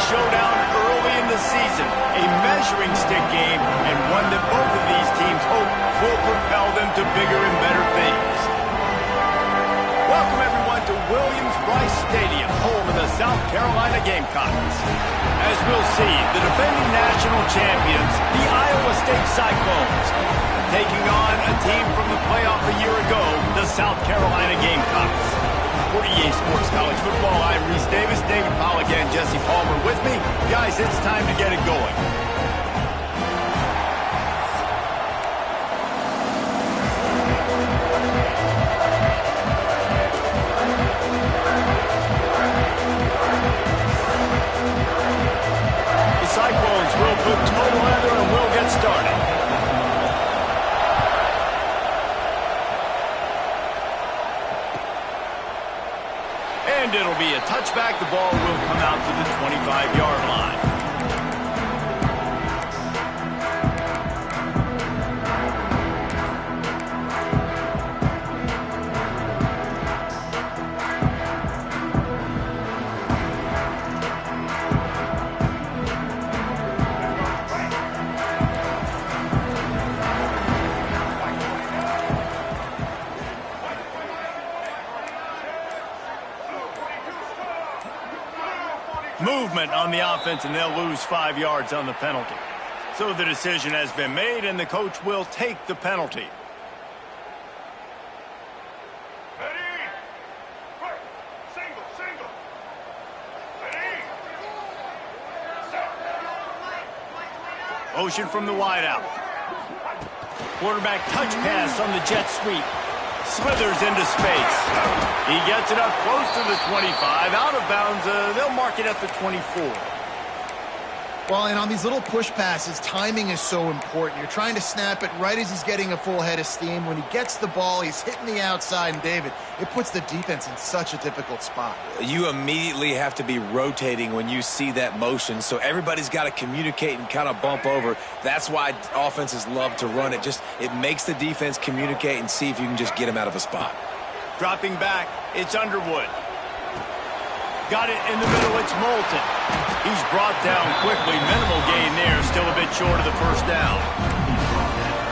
showdown early in the season, a measuring stick game, and one that both of these teams hope will propel them to bigger and better things. Welcome, everyone, to Williams-Brice Stadium, home of the South Carolina Gamecocks. As we'll see, the defending national champions, the Iowa State Cyclones, taking on a team from the playoff a year ago, the South Carolina Gamecocks. For EA Sports College Football, I'm Reese Davis, David Pollack, and Jesse Palmer with me. Guys, it's time to get it going. The Cyclones will put total leather and we'll get started. And it'll be a touchback. The ball will come out to the 25-yard line. Movement on the offense, and they'll lose 5 yards on the penalty. So the decision has been made, and the coach will take the penalty. Ready? Single, single. Ready? Motion from the wideout. Quarterback touch pass on the jet sweep. Slithers into space. He gets it up close to the 25. Out of bounds, they'll mark it at the 24. Well, and on these little push passes, timing is so important. You're trying to snap it right as he's getting a full head of steam. When he gets the ball, he's hitting the outside, and David, it puts the defense in such a difficult spot. You immediately have to be rotating when you see that motion, so everybody's got to communicate and kind of bump over. That's why offenses love to run it. It makes the defense communicate and see if you can just get him out of a spot. Dropping back, it's Underwood. Got it in the middle, it's Moulton. He's brought down quickly. Minimal gain there, still a bit short of the first down.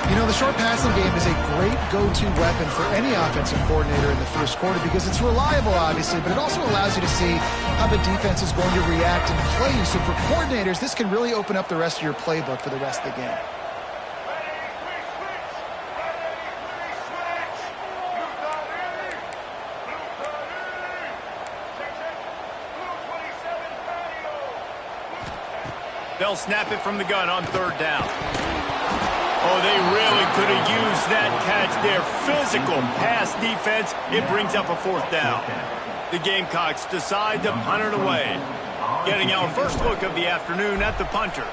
You know, the short passing game is a great go-to weapon for any offensive coordinator in the first quarter because it's reliable, obviously, but it also allows you to see how the defense is going to react and play you. So for coordinators, this can really open up the rest of your playbook for the rest of the game. They'll snap it from the gun on third down. Oh, they really could have used that catch there. Physical pass defense. It brings up a fourth down. The Gamecocks decide to punt it away. Getting our first look of the afternoon at the punter.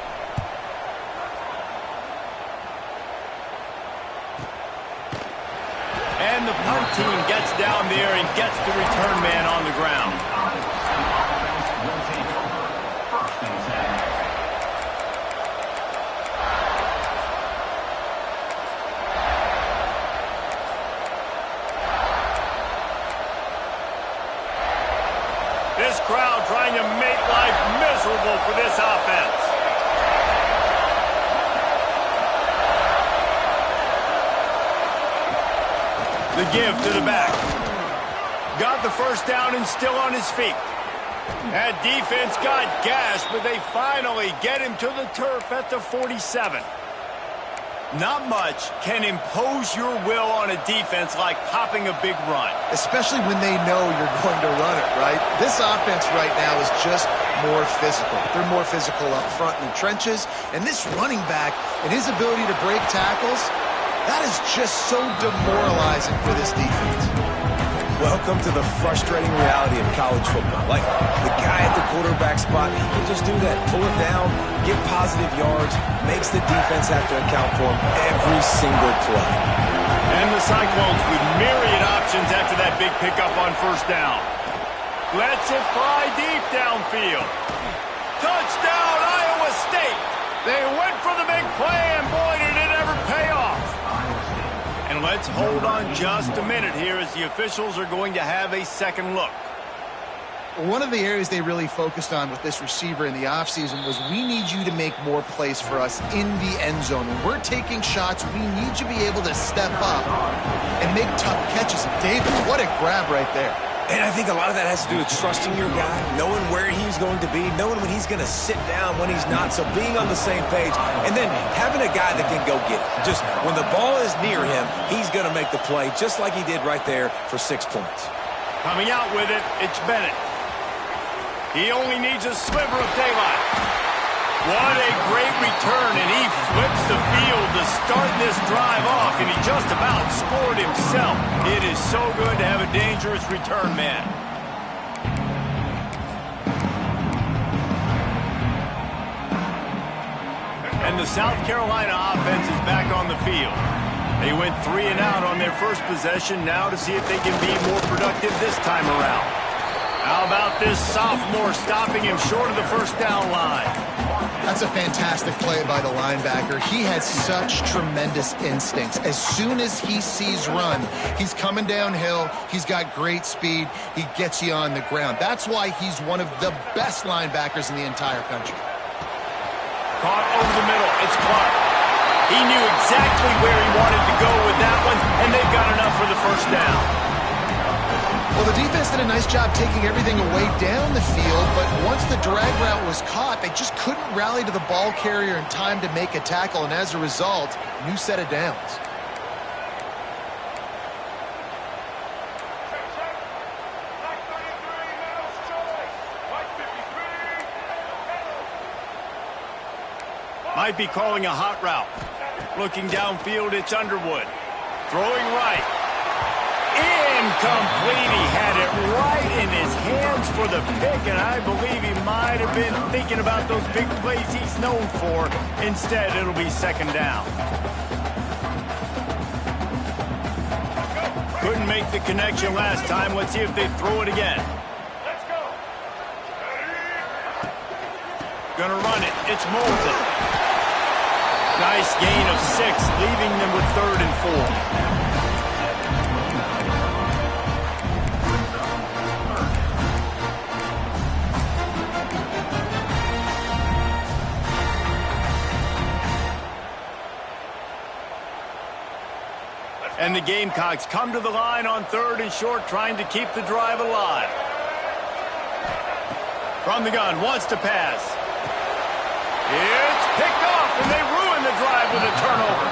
And the punt team gets down there and gets the return man on the ground. This crowd trying to make life miserable for this offense. The give to the back. Got the first down and still on his feet. That defense got gashed, but they finally get him to the turf at the 47. Not much can impose your will on a defense like popping a big run. Especially when they know you're going to run it, right? This offense right now is just more physical. They're more physical up front in the trenches. And this running back and his ability to break tackles, that is just so demoralizing for this defense. Welcome to the frustrating reality of college football. Like, the guy at the quarterback spot, he can just do that. Pull it down, get positive yards, makes the defense have to account for him every single play. And the Cyclones with myriad options after that big pickup on first down. Lets it fly deep downfield. Touchdown, Iowa State! They went for the big play, and boy, did it ever pay off. And let's hold on just a minute here as the officials are going to have a second look. One of the areas they really focused on with this receiver in the offseason was we need you to make more plays for us in the end zone. When we're taking shots, we need you to be able to step up and make tough catches. David, what a grab right there. And I think a lot of that has to do with trusting your guy, knowing where he's going to be, knowing when he's going to sit down, when he's not, so being on the same page, and then having a guy that can go get it. Just when the ball is near him, he's going to make the play, just like he did right there for 6 points. Coming out with it, it's Bennett. He only needs a sliver of daylight. What a great return, and he flips the field to start this drive off, and he just about scored himself. It is so good to have a dangerous return man. And the South Carolina offense is back on the field. They went 3 and out on their first possession, now to see if they can be more productive this time around. How about this sophomore stopping him short of the first down line? That's a fantastic play by the linebacker. He has such tremendous instincts. As soon as he sees run, he's coming downhill. He's got great speed. He gets you on the ground. That's why he's one of the best linebackers in the entire country. Caught over the middle. It's Clark. He knew exactly where he wanted to go with that one, and they've got enough for the first down. Well, the defense did a nice job taking everything away down the field, but once the drag route was caught, they just couldn't rally to the ball carrier in time to make a tackle, and as a result, new set of downs. Might be calling a hot route. Looking downfield, it's Underwood. Throwing right. Incomplete. He had it right in his hands for the pick, and I believe he might have been thinking about those big plays he's known for. Instead, it'll be second down. Couldn't make the connection last time. Let's see if they throw it again. Let's go. Gonna run it. It's Moulton. Nice gain of 6, leaving them with 3rd and 4. And the Gamecocks come to the line on 3rd and short, trying to keep the drive alive. From the gun, wants to pass. It's picked off, and they ruin the drive with a turnover.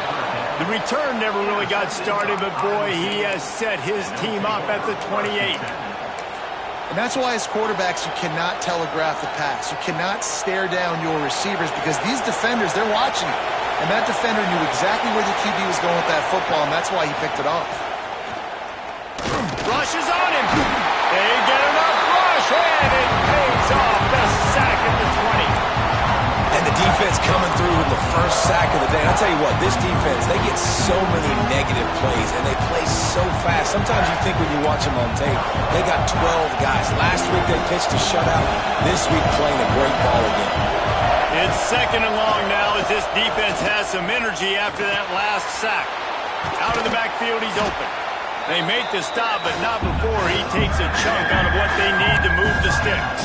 The return never really got started, but boy, he has set his team up at the 28. And that's why as quarterbacks, you cannot telegraph the pass. You cannot stare down your receivers because these defenders, they're watching you. And that defender knew exactly where the QB was going with that football, and that's why he picked it off. Rush is on him. They get enough rush, and it pays off. The sack at the 20. And the defense coming through with the first sack of the day. I'll tell you what, this defense, they get so many negative plays, and they play so fast. Sometimes you think when you watch them on tape, they got 12 guys. Last week they pitched a shutout. This week playing a great ball again. It's 2nd and long now as this defense has some energy after that last sack. Out of the backfield, he's open. They make the stop, but not before he takes a chunk out of what they need to move the sticks.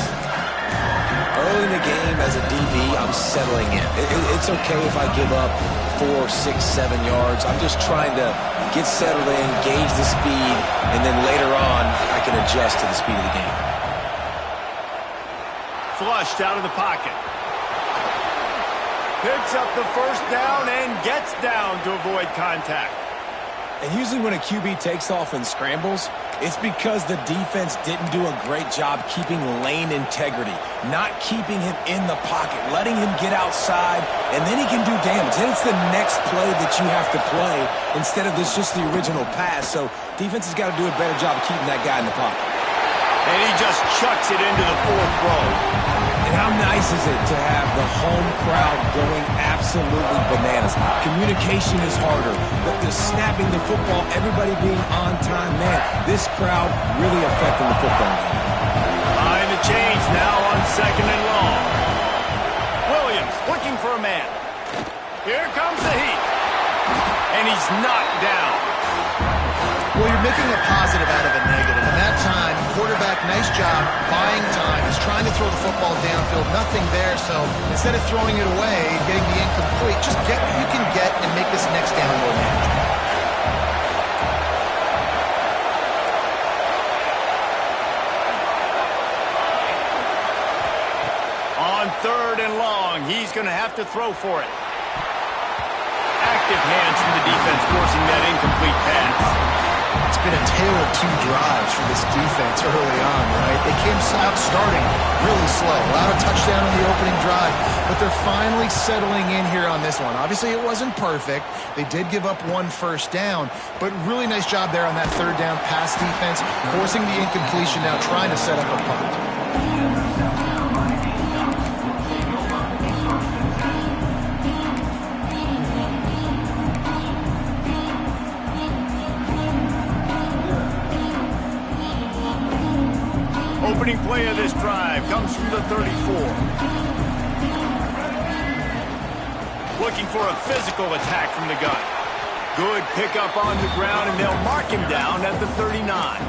Early in the game as a DB, I'm settling in. It's okay if I give up 4, 6, 7 yards. I'm just trying to get settled in, gauge the speed, and then later on, I can adjust to the speed of the game. Flushed out of the pocket. Picks up the first down and gets down to avoid contact. And usually when a QB takes off and scrambles, it's because the defense didn't do a great job keeping lane integrity, not keeping him in the pocket, letting him get outside, and then he can do damage. Then it's the next play that you have to play instead of this just the original pass. So defense has got to do a better job keeping that guy in the pocket. And he just chucks it into the 4th row. And how nice is it to have the home crowd going absolutely bananas? Communication is harder, but the snapping the football, everybody being on time, man, this crowd really affecting the football game. Behind the chains now on 2nd and long. Williams looking for a man. Here comes the heat. And he's knocked down. Well, you're making a positive out of a negative. And that time, quarterback nice job buying time. He's trying to throw the football downfield. Nothing there, so instead of throwing it away, getting the incomplete, just get what you can get and make this next down more manageable. On 3rd and long, he's going to have to throw for it. Active hands from the defense forcing that incomplete pass. It's been a tale of 2 drives for this defense early on, right? They came out starting really slow. Allowed a touchdown on the opening drive, but they're finally settling in here on this one. Obviously, it wasn't perfect. They did give up 1 first down, but really nice job there on that 3rd down pass defense, forcing the incompletion, now trying to set up a punt. Opening play of this drive comes from the 34. Looking for a physical attack from the gun. Good pickup on the ground, and they'll mark him down at the 39.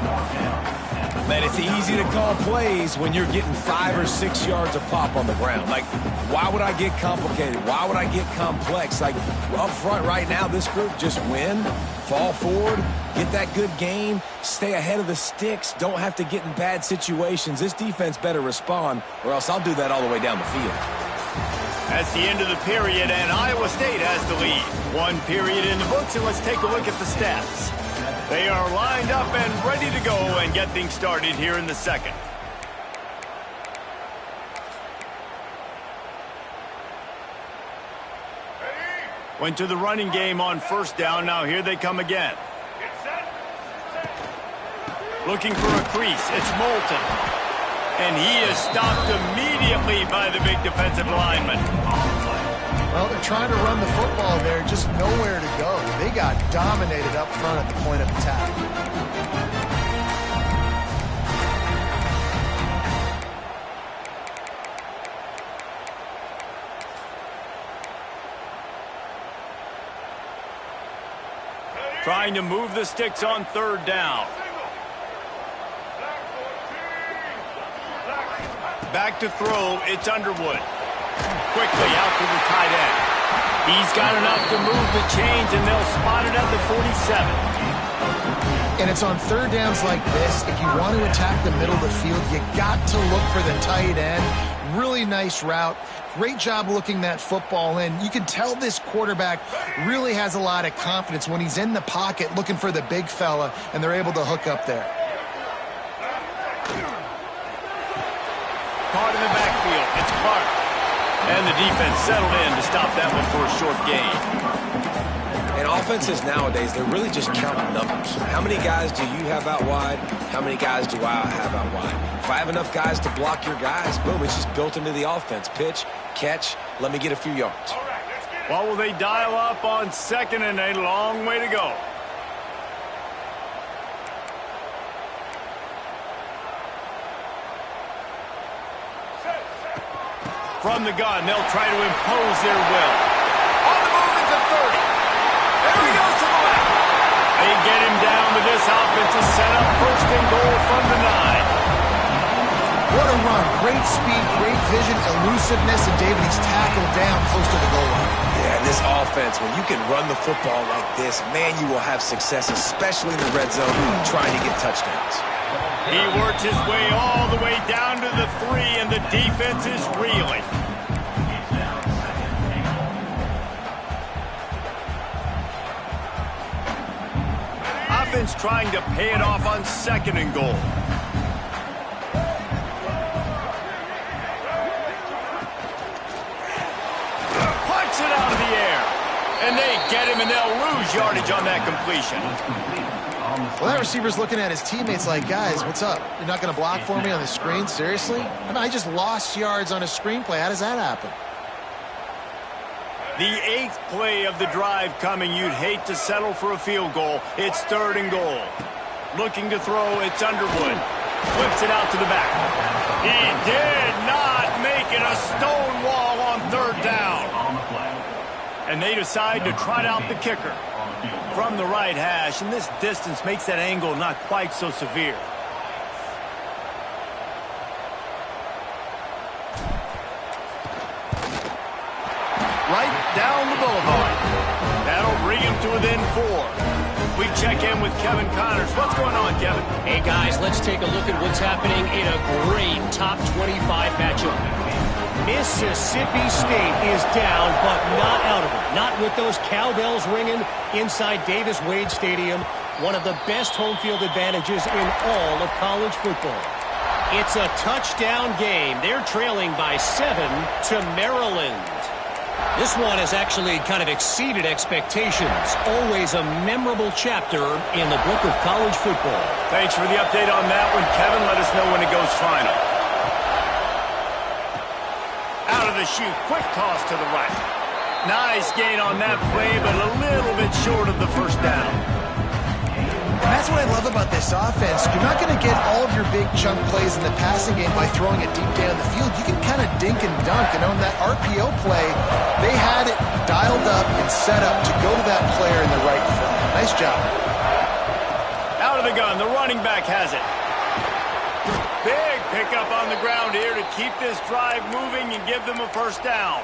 Man, it's easy to call plays when you're getting 5 or 6 yards a pop on the ground. Like, why would I get complicated? Why would I get complex? Like, up front right now, this group just win, fall forward, get that good gain, stay ahead of the sticks, don't have to get in bad situations. This defense better respond, or else I'll do that all the way down the field. That's the end of the period, and Iowa State has the lead. 1 period in the books, and let's take a look at the stats. They are lined up and ready to go and get things started here in the second. Went to the running game on 1st down. Now here they come again. Looking for a crease. It's Moulton. And he is stopped immediately by the big defensive lineman. Well, they're trying to run the football there, just nowhere to go. They got dominated up front at the point of attack. Trying to move the sticks on 3rd down. Back to throw, it's Underwood. Quickly out to the tight end. He's got enough to move the chains, and they'll spot it at the 47. And it's on 3rd downs like this. If you want to attack the middle of the field, you got to look for the tight end. Really nice route. Great job looking that football in. You can tell this quarterback really has a lot of confidence when he's in the pocket looking for the big fella, and they're able to hook up there. Caught in the backfield. It's Clark. And the defense settled in to stop that one for a short gain. And offenses nowadays, they're really just counting numbers. How many guys do you have out wide? How many guys do I have out wide? If I have enough guys to block your guys, boom, it's just built into the offense. Pitch, catch, let me get a few yards. What will they dial up on 2nd and a long way to go? From the gun, they'll try to impose their will. On the move at the 30. There he goes to the left. They get him down to this offense to set up 1st and goal from the 9. What a run. Great speed, great vision, elusiveness, and David, he's tackled down close to the goal line. Yeah, this offense, when you can run the football like this, man, you will have success, especially in the red zone, trying to get touchdowns. He works his way all the way down to the 3, and the defense is reeling. Offense trying to pay it off on 2nd and goal. Punts it out of the air. And they get him, and they'll lose yardage on that completion. Well, that receiver's looking at his teammates like, guys, what's up? You're not going to block for me on the screen? Seriously? I mean, I just lost yards on a screenplay. How does that happen? The 8th play of the drive coming. You'd hate to settle for a field goal. It's 3rd and goal. Looking to throw, it's Underwood. Flips it out to the back. He did not make it a stone wall on 3rd down. And they decide to trot out the kicker from the right hash, and this distance makes that angle not quite so severe. We check in with Kevin Connors. What's going on, Kevin? Hey, guys, let's take a look at what's happening in a great top 25 matchup. Mississippi State is down, but not out of it. Not with those cowbells ringing inside Davis-Wade Stadium, one of the best home field advantages in all of college football. It's a touchdown game. They're trailing by 7 to Maryland. This one has actually kind of exceeded expectations. Always a memorable chapter in the book of college football. Thanks for the update on that one, Kevin. Let us know when it goes final. Out of the chute, quick toss to the right. Nice gain on that play, but a little bit short of the first down. And that's what I love about this offense. You're not going to get all of your big chunk plays in the passing game by throwing it deep down the field. You can kind of dink and dunk. And on that RPO play, they had it dialed up and set up to go to that player in the right front. Nice job. Out of the gun, the running back has it. Big pickup on the ground here to keep this drive moving and give them a first down.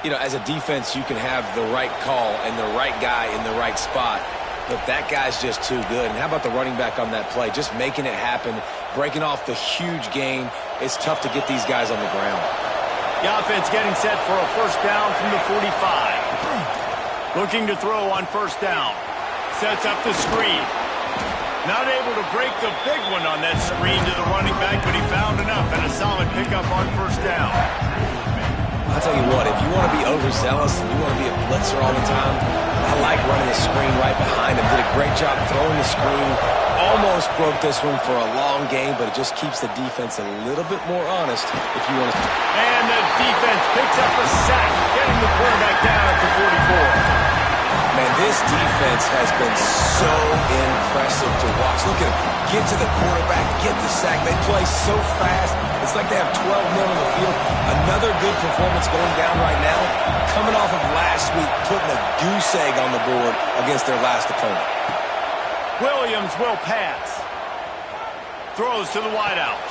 You know, as a defense, you can have the right call and the right guy in the right spot. But that guy's just too good. And how about the running back on that play? Just making it happen, breaking off the huge gain. It's tough to get these guys on the ground. The offense getting set for a first down from the 45. Looking to throw on first down. Sets up the screen. Not able to break the big one on that screen to the running back, but he found enough and a solid pickup on first down. I'll tell you what, if you want to be overzealous and you want to be a blitzer all the time, I like running the screen right behind him. Did a great job throwing the screen. Almost broke this one for a long game, but it just keeps the defense a little bit more honest if you want to. And the defense picks up a sack, getting the quarterback down at the 44. Man, this defense has been so impressive to watch. Look at them. Get to the quarterback, get the sack. They play so fast. It's like they have 12 men on the field. Another good performance going down right now. Coming off of last week, putting a goose egg on the board against their last opponent. Williams will pass. Throws to the wideout.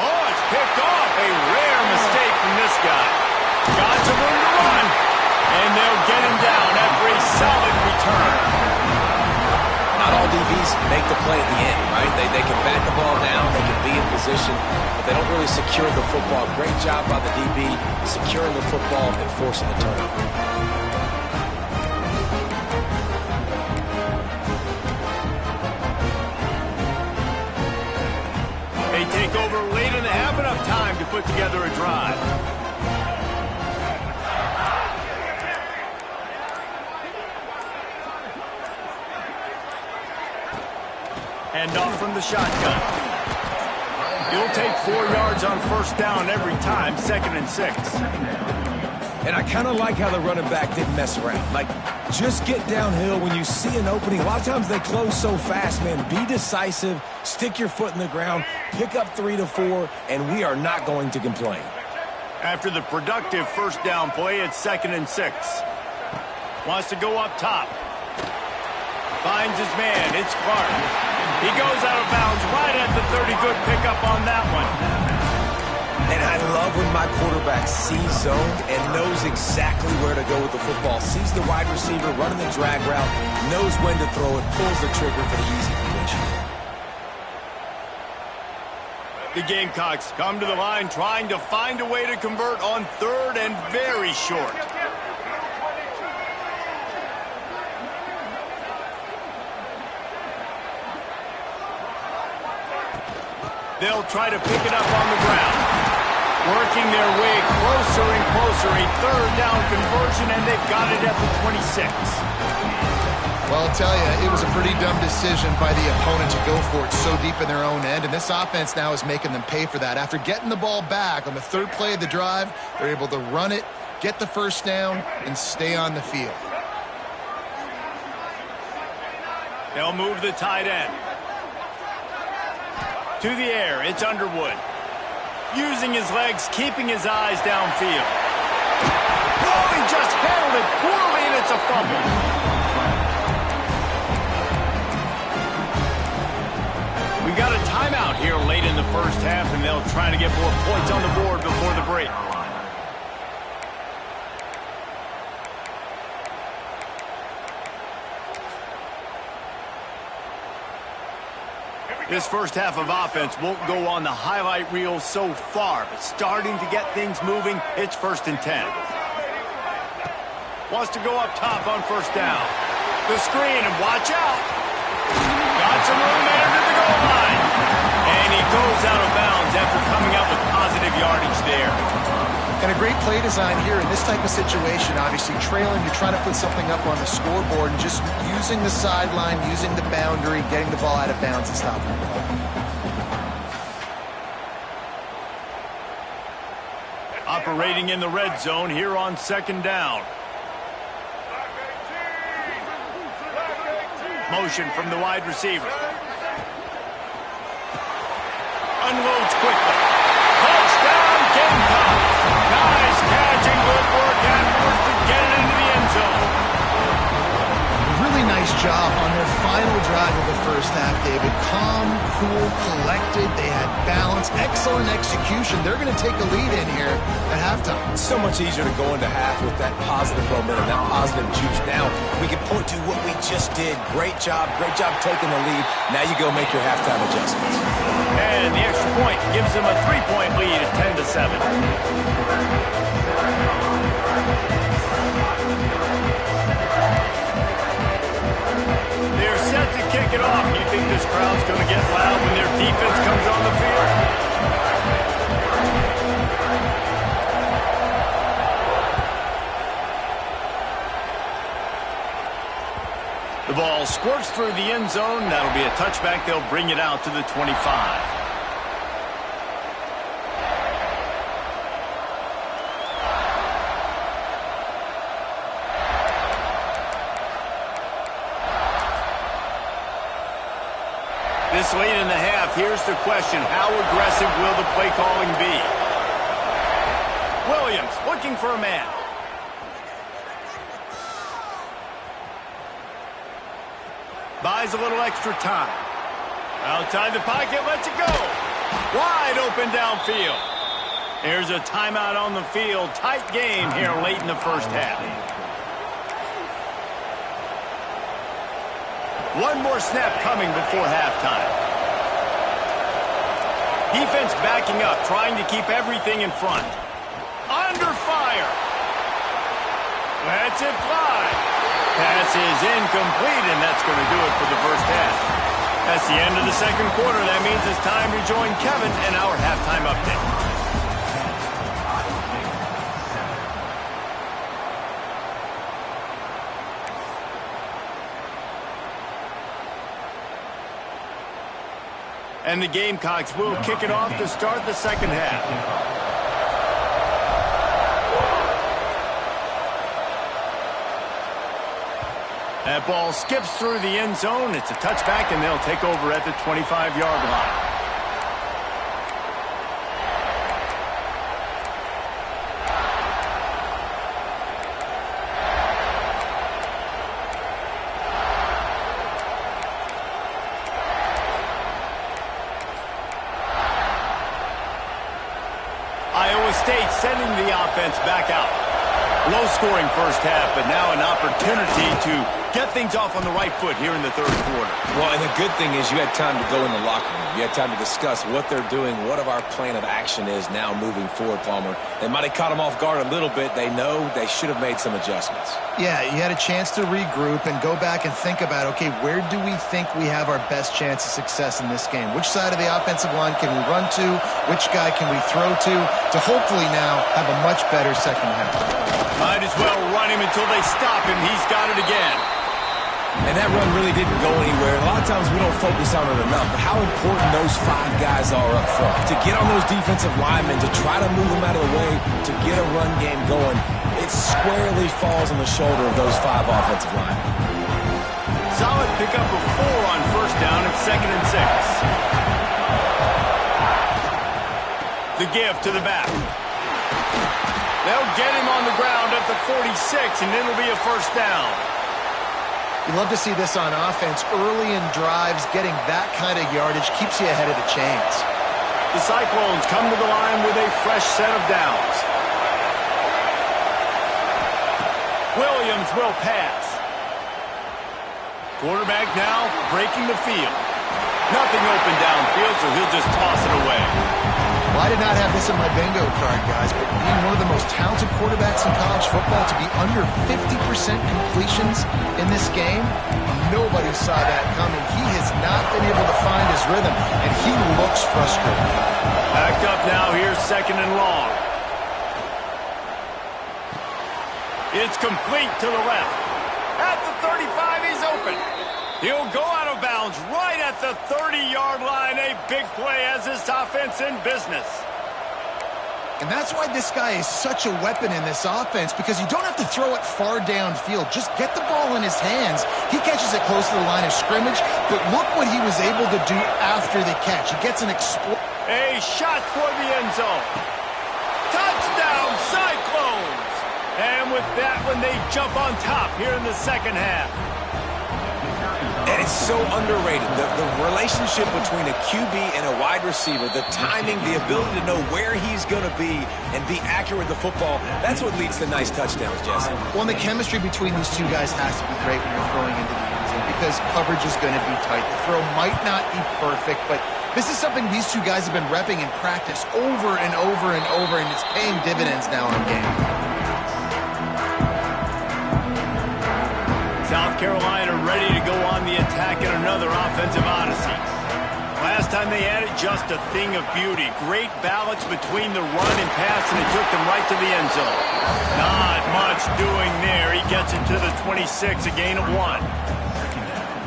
Oh, it's picked off. A rare mistake from this guy. Got some room to run. And they'll get him down after a solid return. Not all DBs make the play at the end, right? They can bat the ball down, they can be in position, but they don't really secure the football. Great job by the DB securing the football and forcing the turnover. They take over late and have enough time to put together a drive. Hand off from the shotgun. He'll take 4 yards on first down every time, 2nd and 6. And I kind of like how the running back didn't mess around. Like, just get downhill when you see an opening. A lot of times they close so fast, man. Be decisive, stick your foot in the ground, pick up 3 to 4, and we are not going to complain. After the productive first down play, it's 2nd and 6. Wants to go up top. Finds his man. It's Clark. He goes out of bounds right at the 30. Good pickup on that one. And I love when my quarterback sees zoned and knows exactly where to go with the football. Sees the wide receiver running the drag route, knows when to throw it, pulls the trigger for the easy completion. The Gamecocks come to the line trying to find a way to convert on 3rd and very short. They'll try to pick it up on the ground. Working their way closer and closer. A 3rd down conversion, and they've got it at the 26. Well, I'll tell you, it was a pretty dumb decision by the opponent to go for it so deep in their own end, and this offense now is making them pay for that. After getting the ball back on the 3rd play of the drive, they're able to run it, get the first down, and stay on the field. They'll move the tight end. To the air, it's Underwood. Using his legs, keeping his eyes downfield. Oh, he just handled it poorly, and it's a fumble. We got a timeout here late in the first half, and they'll try to get more points on the board before the break. This first half of offense won't go on the highlight reel so far, but starting to get things moving, it's 1st and 10. Wants to go up top on 1st down. The screen, and watch out. Got some room entered at the goal line. And he goes out of bounds after coming out with positive yardage there. And a great play design here in this type of situation. Obviously trailing, you're trying to put something up on the scoreboard and just using the sideline, using the boundary, getting the ball out of bounds and stopping the ball. Operating in the red zone here on 2nd down. Motion from the wide receiver. Unloads quickly. Touchdown, Gamecocks. Nice catch and good work afterwards to get it into the end zone. Really nice job on their final drive of the first half, David. Calm, cool, collected. They had balance. Excellent execution. They're going to take a lead in here at halftime. It's so much easier to go into half with that positive momentum, that positive juice. Now we can point to what we just did. Great job taking the lead. Now you go make your halftime adjustments. And the extra point gives them a 3-point lead at 10-7. They're set to kick it off. You think this crowd's going to get loud when their defense comes on the field? The ball squirts through the end zone. That'll be a touchback. They'll bring it out to the 25. This late in the half, here's the question. How aggressive will the play calling be? Williams looking for a man. Buys a little extra time. Outside the pocket, lets it go. Wide open downfield. There's a timeout on the field. Tight game here late in the first half. One more snap coming before halftime. Defense backing up, trying to keep everything in front. Under fire. Lets it fly. Pass is incomplete, and that's going to do it for the first half. That's the end of the second quarter. That means it's time to join Kevin and our halftime update. And the Gamecocks will kick it off to start the second half. That ball skips through the end zone. It's a touchback, and they'll take over at the 25-yard line. Iowa State sending the offense back out. Low-scoring first half, but now an opportunity to get things off on the right foot here in the third quarter. Well, and the good thing is you had time to go in the locker room. You had time to discuss what they're doing, what our plan of action is now moving forward, Palmer. They might have caught them off guard a little bit. They know they should have made some adjustments. Yeah, you had a chance to regroup and go back and think about, okay, where do we think we have our best chance of success in this game? Which side of the offensive line can we run to? Which guy can we throw to hopefully now have a much better second half? Might as well run him until they stop him. He's got it again. And that run really didn't go anywhere. A lot of times we don't focus on it enough, but how important those 5 guys are up front. To get on those defensive linemen, to try to move them out of the way, to get a run game going, it squarely falls on the shoulder of those 5 offensive linemen. Solid pickup of 4 on first down at 2nd and 6. The give to the back. They'll get him on the ground at the 46, and it'll be a first down. You love to see this on offense. Early in drives, getting that kind of yardage keeps you ahead of the chains. The Cyclones come to the line with a fresh set of downs. Williams will pass. Quarterback now breaking the field. Nothing open downfield, so he'll just toss it away. Well, I did not have this in my bingo card, guys, but being one of the most talented quarterbacks in college football to be under 50% completions in this game, nobody saw that coming. He has not been able to find his rhythm, and he looks frustrated. Backed up now, here's 2nd and long. It's complete to the left. At the 35, he's open. He'll go out of bounds right at the 30-yard line. A big play as this offense in business. And that's why this guy is such a weapon in this offense, because you don't have to throw it far downfield. Just get the ball in his hands. He catches it close to the line of scrimmage, but look what he was able to do after the catch. He gets an A shot toward the end zone. Touchdown, Cyclones! And with that one, they jump on top here in the second half. And it's so underrated. The relationship between a QB and a wide receiver, the timing, the ability to know where he's going to be and be accurate with the football, that's what leads to nice touchdowns, Jesse. Well, and the chemistry between these two guys has to be great when you're throwing into the end zone, because coverage is going to be tight. The throw might not be perfect, but this is something these two guys have been repping in practice over and over and over, and it's paying dividends now in game. South Carolina ready to go on the attack in another offensive odyssey. Last time they had it, just a thing of beauty. Great balance between the run and pass, and it took them right to the end zone. Not much doing there. He gets it to the 26, a gain of 1.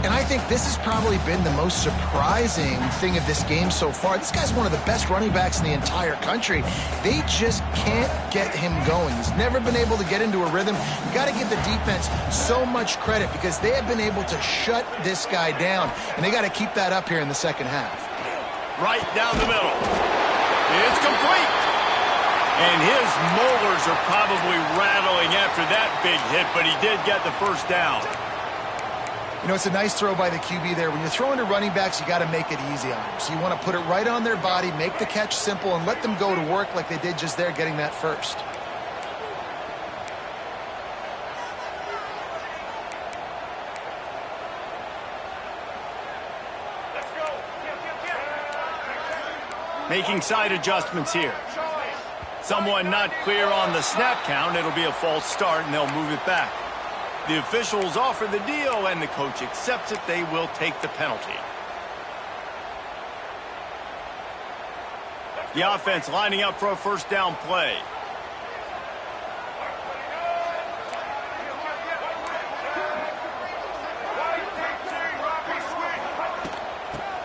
And I think this has probably been the most surprising thing of this game so far. This guy's one of the best running backs in the entire country. They just can't get him going. He's never been able to get into a rhythm. You got to give the defense so much credit, because they have been able to shut this guy down, and they got to keep that up here in the second half. Right down the middle. It's complete. And his molars are probably rattling after that big hit, but he did get the first down. You know, it's a nice throw by the QB there. When you're throwing to running backs, you got to make it easy on them. So you want to put it right on their body, make the catch simple, and let them go to work like they did just there, getting that first. Let's go. Making side adjustments here. Someone not clear on the snap count. It'll be a false start, and they'll move it back. The officials offer the deal, and the coach accepts it. They will take the penalty. The offense lining up for a first down play.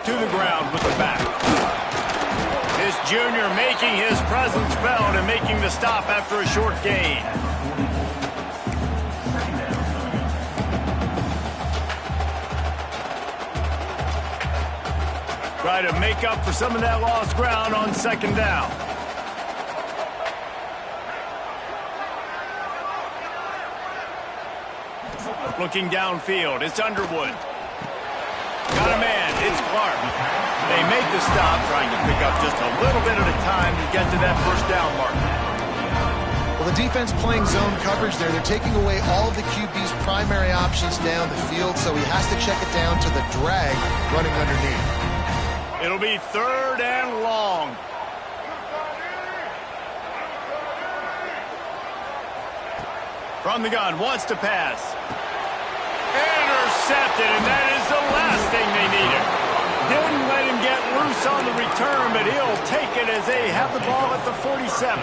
To the ground with the back. This junior making his presence felt and making the stop after a short gain. Try to make up for some of that lost ground on second down. Looking downfield, it's Underwood. Got a man, it's Clark. They make the stop, trying to pick up just a little bit at a time to get to that first down mark. Well, the defense playing zone coverage there. They're taking away all of the QB's primary options down the field, so he has to check it down to the drag running underneath. It'll be 3rd and long. From the gun, wants to pass. Intercepted, and that is the last thing they needed. Didn't let him get loose on the return, but he'll take it as they have the ball at the 47.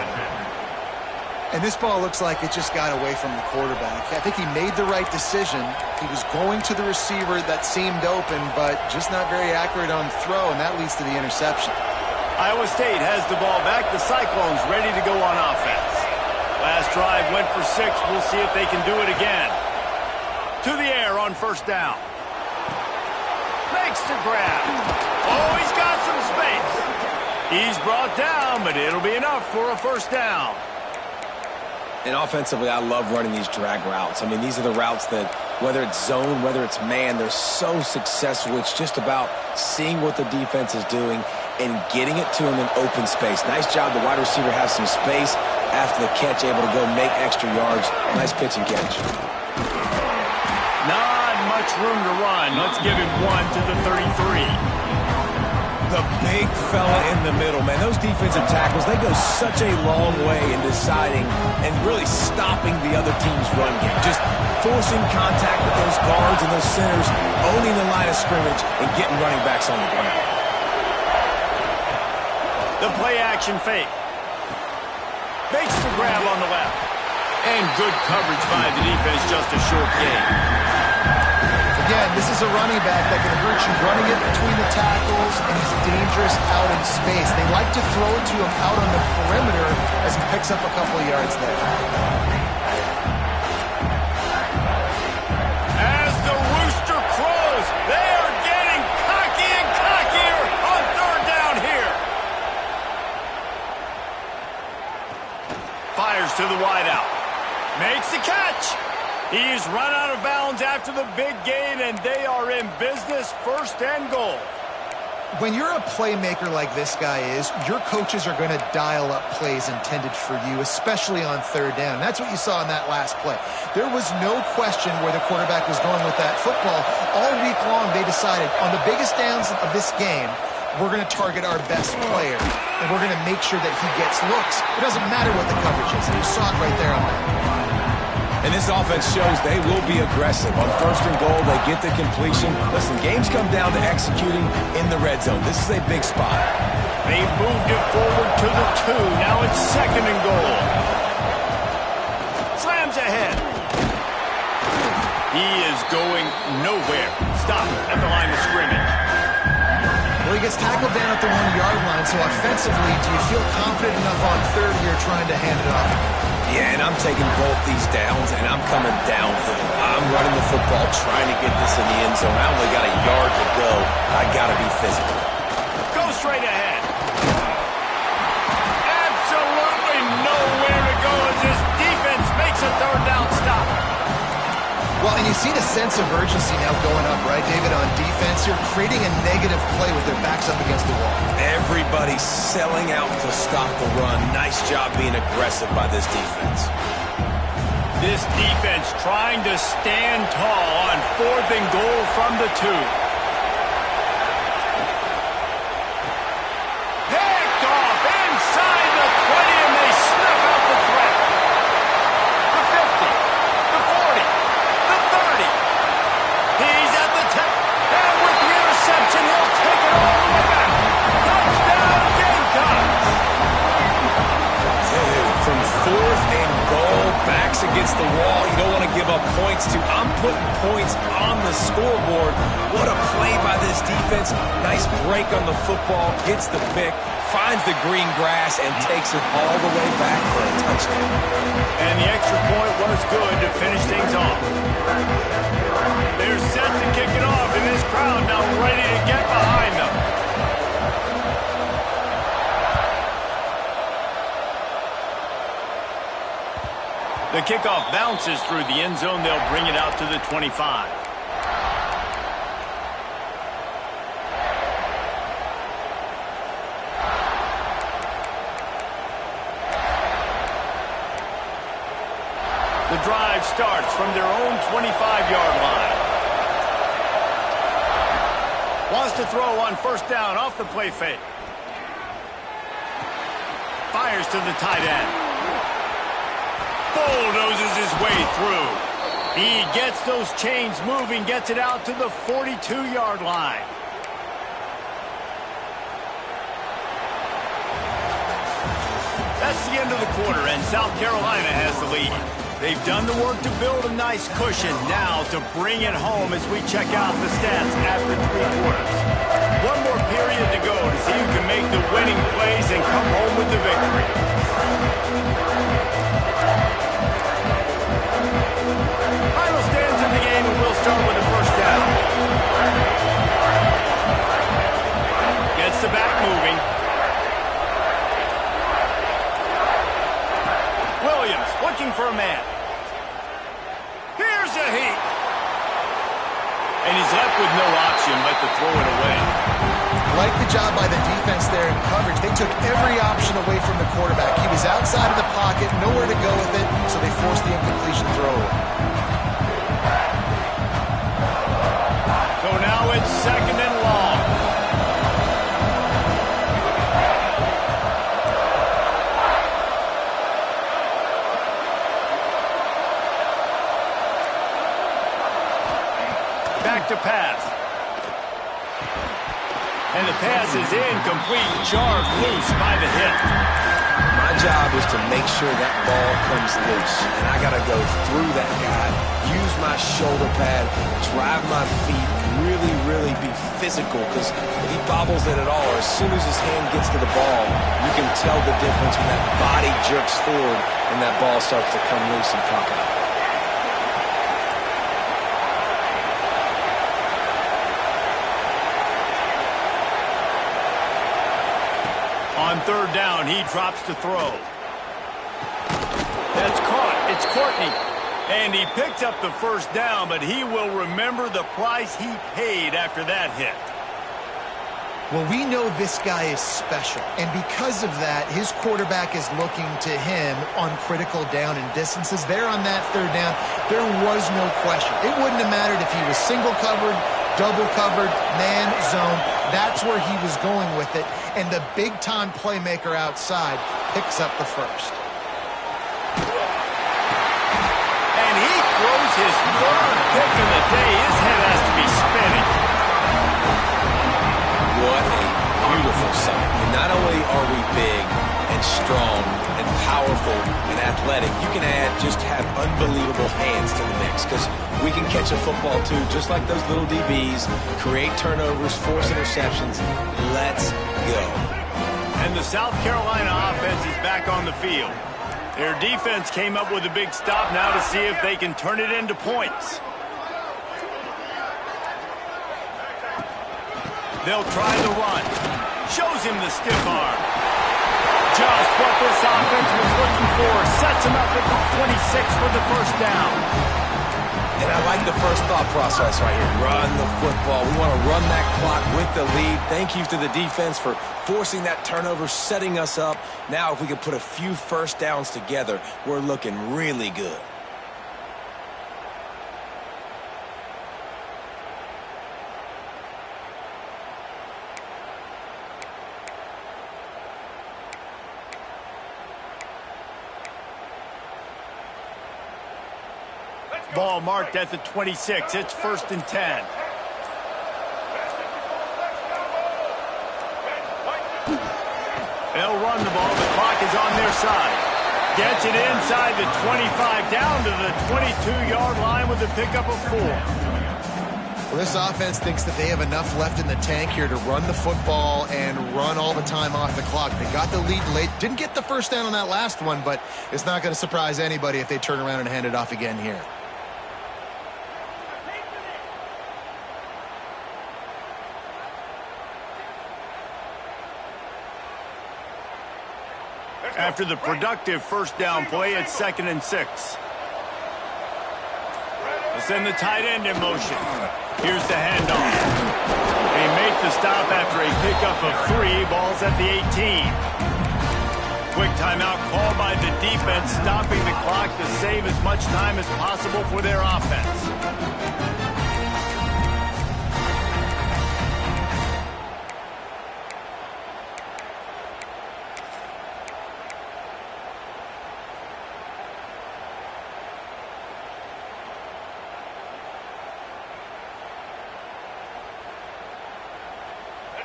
And this ball looks like it just got away from the quarterback. I think he made the right decision. He was going to the receiver that seemed open, but just not very accurate on the throw, and that leads to the interception. Iowa State has the ball back. The Cyclones ready to go on offense. Last drive went for 6. We'll see if they can do it again. To the air on first down. Makes the grab. Oh, he's got some space. He's brought down, but it'll be enough for a first down. And offensively, I love running these drag routes. I mean, these are the routes that, whether it's zone, whether it's man, they're so successful. It's just about seeing what the defense is doing and getting it to him in open space. Nice job. The wide receiver has some space after the catch, able to go make extra yards. Nice pitch and catch. Not much much room to run. Let's give him 1 to the 33. The big fella in the middle, man. Those defensive tackles, they go such a long way in deciding and really stopping the other team's run game. Just forcing contact with those guards and those centers, owning the line of scrimmage, and getting running backs on the ground. The play-action fake. Makes the grab on the left. And good coverage by the defense, just a short gain. Again, this is a running back that can hurt you running it between the tackles, and he's dangerous out in space. They like to throw it to him out on the perimeter as he picks up a couple of yards there. As the rooster crows, they are getting cocky and cockier on third down here. Fires to the wideout. Makes the catch. He's run out of bounds after the big gain, and they are in business, 1st and goal. When you're a playmaker like this guy is, your coaches are going to dial up plays intended for you, especially on third down. That's what you saw in that last play. There was no question where the quarterback was going with that football. All week long, they decided on the biggest downs of this game, we're going to target our best player, and we're going to make sure that he gets looks. It doesn't matter what the coverage is, and you saw it right there on that. And this offense shows they will be aggressive. On 1st and goal, they get the completion. Listen, games come down to executing in the red zone. This is a big spot. They moved it forward to the 2. Now it's 2nd and goal. Slams ahead. He is going nowhere. Stop at the line of scrimmage. Well, he gets tackled down at the 1-yard line, so offensively, do you feel confident enough on third here trying to hand it off? Yeah, and I'm taking both these downs, and I'm coming downhill. I'm running the football, trying to get this in the end zone. I only got a yard to go. I got to be physical. Go straight ahead. Absolutely nowhere to go as this defense makes a third down stop. Well, and you see the sense of urgency now going up, right, David, on defense. You're creating a negative play with their backs up against the wall. Everybody's selling out to stop the run. Nice job being aggressive by this defense. This defense trying to stand tall on 4th and goal from the 2. Picked off inside the 20, and they snuff out the threat. The 50, the 40, the 30. He's at the 10, and with the interception, he'll take it all the way back. Touchdown, Gamecocks! Dude, from 4th and goal, backs against the wall. You don't want to give up points to. I'm putting points on the scoreboard. What a play by this defense. Nice break on the football, gets the pick, finds the green grass, and takes it all the way back for a touchdown. And the extra point was good to finish things off. They're set to kick it off, and this crowd now ready to get behind them. The kickoff bounces through the end zone. They'll bring it out to the 25. The drive starts from their own 25-yard line. Wants to throw on 1st down off the play fake. Fires to the tight end. Bulldozes his way through. He gets those chains moving, gets it out to the 42-yard line. That's the end of the quarter, and South Carolina has the lead. They've done the work to build a nice cushion. Now to bring it home as we check out the stats after 3 quarters. One more period to go to see who can make the winning plays and come home with the victory. Final stands in the game, and we'll start with the 1st down. Gets the back moving. Williams looking for a man. Here's a heat. And he's left with no option but to throw it away. Like the job by the defense there in coverage. They took every option away from the quarterback. He was outside of the pocket, nowhere to go with it, so they forced the incompletion throw. And the pass is incomplete, jarred loose by the hit. My job is to make sure that ball comes loose. And I got to go through that guy, use my shoulder pad, drive my feet, really be physical. Because if he bobbles it at all, or as soon as his hand gets to the ball, you can tell the difference when that body jerks forward and that ball starts to come loose and pop out. On third down, he drops to throw. That's caught. It's Courtney. And he picked up the first down, but he will remember the price he paid after that hit. Well, we know this guy is special, and because of that, his quarterback is looking to him on critical down and distances. There on that third down, there was no question. It wouldn't have mattered if he was single covered, double covered, man, zone. That's where he was going with it, and the big-time playmaker outside picks up the first. And he throws his third pick of the day. His head has to be spinning. What a beautiful sight. And not only are we big and strong and powerful and athletic, you can just have unbelievable hands to the mix, because we can catch a football too, just like those little DBs, create turnovers, force interceptions. Let's go. And the South Carolina offense is back on the field. Their defense came up with a big stop now to see if they can turn it into points. They'll try the run. Shows him the stiff arm. Just what this offense was looking for. Sets him up at the 26 for the first down. And I like the first thought process right here. Run the football. We want to run that clock with the lead. Thank you to the defense for forcing that turnover, setting us up. Now, if we can put a few first downs together, we're looking really good. Ball marked at the 26. It's 1st and 10. They'll run the ball. The clock is on their side. Gets it inside the 25, down to the 22-yard line with a pickup of 4. Well, this offense thinks that they have enough left in the tank here to run the football and run all the time off the clock. They got the lead late. Didn't get the first down on that last one, but it's not going to surprise anybody if they turn around and hand it off again here. After the productive first down play, it's 2nd and 6. They'll send the tight end in motion. Here's the handoff. They make the stop after a pickup of 3. Ball's at the 18. Quick timeout called by the defense, stopping the clock to save as much time as possible for their offense.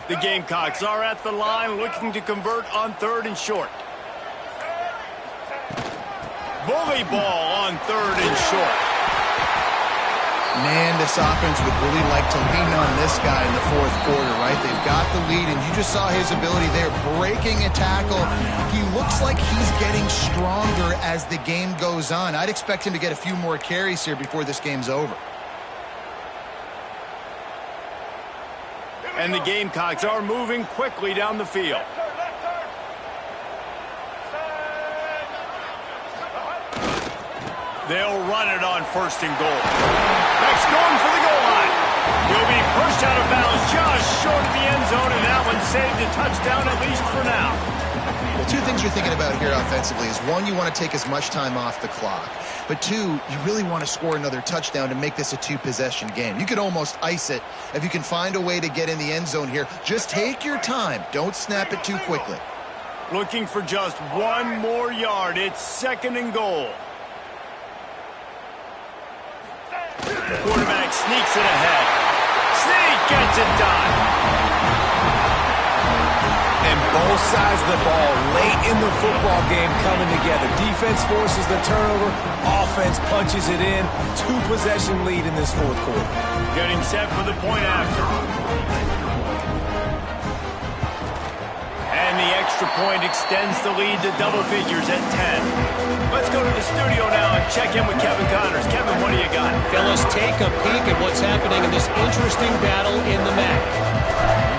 The Gamecocks are at the line looking to convert on 3rd and short. Bully ball on 3rd and short. Man, this offense would really like to lean on this guy in the 4th quarter, right? They've got the lead, and you just saw his ability there, breaking a tackle. He looks like he's getting stronger as the game goes on. I'd expect him to get a few more carries here before this game's over. And the Gamecocks are moving quickly down the field. They'll run it on 1st and goal. Next going for the goal line. He'll be pushed out of bounds just short of the end zone, and that one saved a touchdown at least for now. Well, 2 things you're thinking about here offensively is, 1, you want to take as much time off the clock. But 2, you really want to score another touchdown to make this a 2-possession game. You could almost ice it if you can find a way to get in the end zone here. Just take your time. Don't snap it too quickly. Looking for just 1 more yard. It's 2nd and goal. The quarterback sneaks it ahead. Sneak, gets it done. And both sides of the ball late in the football game coming together. Defense forces the turnover. Offense punches it in. 2-possession lead in this fourth quarter. Getting set for the point after. And the extra point extends the lead to double figures at 10. Let's go to the studio now and check in with Kevin Connors. Kevin, what do you got? Fellas, take a peek at what's happening in this interesting battle in the MAC.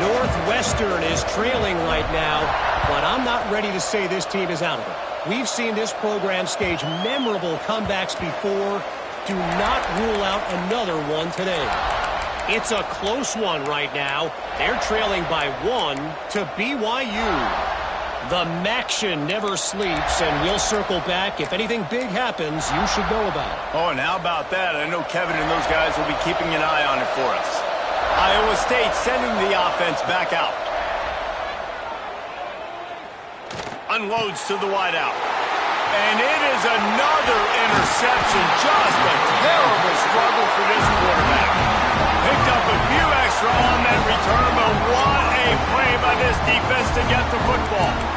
Northwestern is trailing right now, but I'm not ready to say this team is out of it. We've seen this program stage memorable comebacks before. Do not rule out another one today. It's a close one right now. They're trailing by 1 to BYU. The Maction never sleeps, and we'll circle back. If anything big happens, you should know about it. Oh, and how about that? I know Kevin and those guys will be keeping an eye on it for us. Iowa State sending the offense back out. Unloads to the wideout. And it is another interception. Just a terrible struggle for this quarterback. Picked up a few extra on that return, but what a play by this defense to get the football.